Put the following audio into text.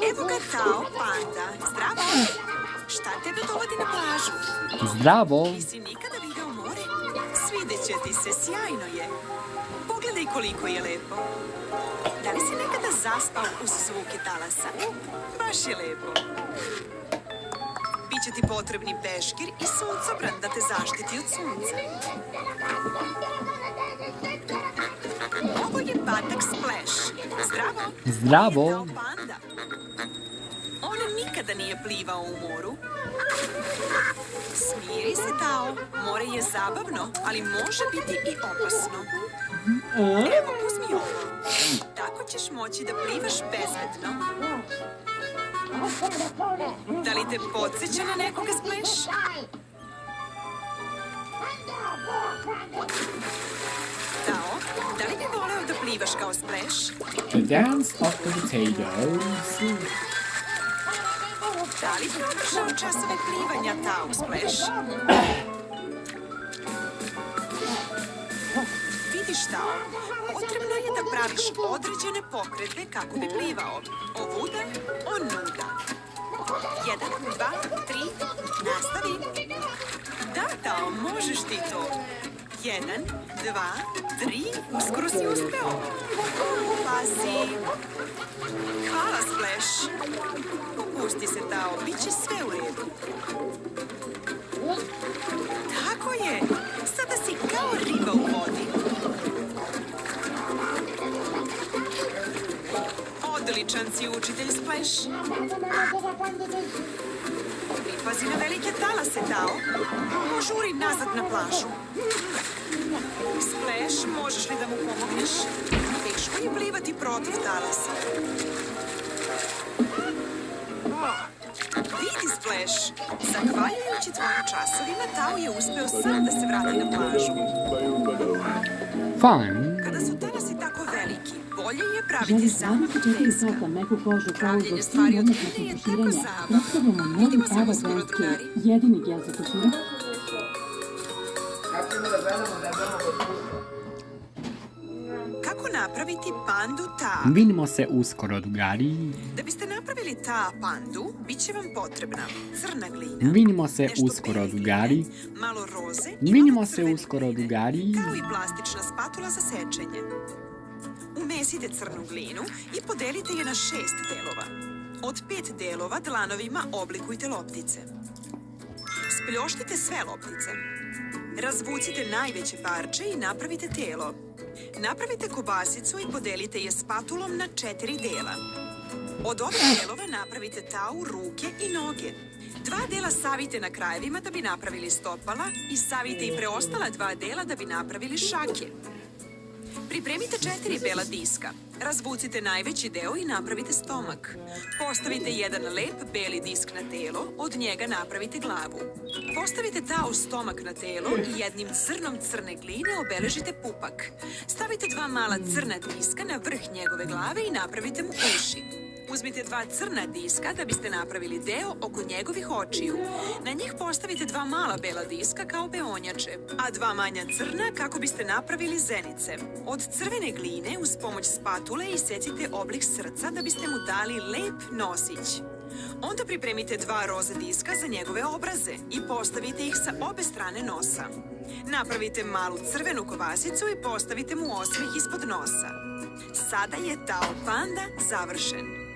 Evo ga Tao panda. Zdravo. Šta tebe dovodi na plažu? Zdravo. Nisi nikada video more? Svidjet će ti se, sjajno je. Pogledaj koliko je lepo. Da li si nekada zaspao uz zvuke talasa? Baš je lepo. Biće ti potrebni peškir i suncobran da te zaštiti od sunca. Ovo je patak Splash. Zdravo. Zdravo. Ovo je Tao panda. On nikada nije plivao u moru. Smiri se, Tao. More je zabavno, ali može biti i opasno. Evo, uzmi ovo. Tako ćeš moći da plivaš bezbedno. Da li te podsjeća na nekoga, Splash? Tao, da li bi voleo da plivaš kao Splash? The dance of the potatoes. Da li bi održao časove plivanja, Tao, Splash? Vidiš, Tao, potrebno je da praviš određene pokrete kako bi plivao. Ovuda, onuda. 1, 2, 3, nastavi. Da, Tao, možeš ti to. 1, 2, 3, uskoro si uspeo. Pazi. Hvala, Splash. Pusti se, Tao, bit će sve u redu. Tako je. Sada si kao riba u vodi. Odličan si učitelj, Splash. Pripazi na velike talase, Tao. Žuri nazad na plažu. Splash, možeš li da mu pomogneš? Teško je plivati protiv talasa. Vidi, Splash, zahvaljujući tvojim časovima, Tao je uspeo sam da se vrati na plažu. Fun. Kada su talasi tako veliki, bolje je praviti zamku peska. Pravljenje stvari od vode je tako zabavno. Vidimo se uskoro, drugari. Jedini gel za košure. Kako napraviti pandu Ta? Vidimo se uskoro, drugari. Da biste napravili Ta pandu, bit će vam potrebna crna glina, Vidimo se nešto uskoro, bele drugari. gline, malo roze i Vidimo malo se crvene uskoro, gline, drugari. kao i plastična spatula za sečenje. Umesite crnu glinu i podelite je na 6 delova. Od 5 delova dlanovima oblikujte loptice. Spljoštite sve loptice. Razvucite najveće parče i napravite telo. Napravite kobasicu i podelite je spatulom na 4 dela. Od ovih delova napravite Tau ruke i noge. 2 dela savite na krajevima da bi napravili stopala i savite i preostala 2 dela da bi napravili šake. Pripremite 4 bela diska. Razvucite najveći deo i napravite stomak. Postavite jedan lep beli disk na telo, od njega napravite glavu. Postavite Tao stomak na telo i jednim crnom crne gline obeležite pupak. Stavite 2 mala crna diska na vrh njegove glave i napravite mu uši. Uzmite 2 crna diska da biste napravili deo oko njegovih očiju. Na njih postavite 2 mala bela diska kao beonjače, a 2 manja crna kako biste napravili zenice. Od crvene gline uz pomoć spatule isecite oblik srca da biste mu dali lep nosić. Onda pripremite 2 roze diska za njegove obraze i postavite ih sa obe strane nosa. Napravite malu crvenu kobasicu i postavite mu osmeh ispod nosa. Sada je Tao panda završen.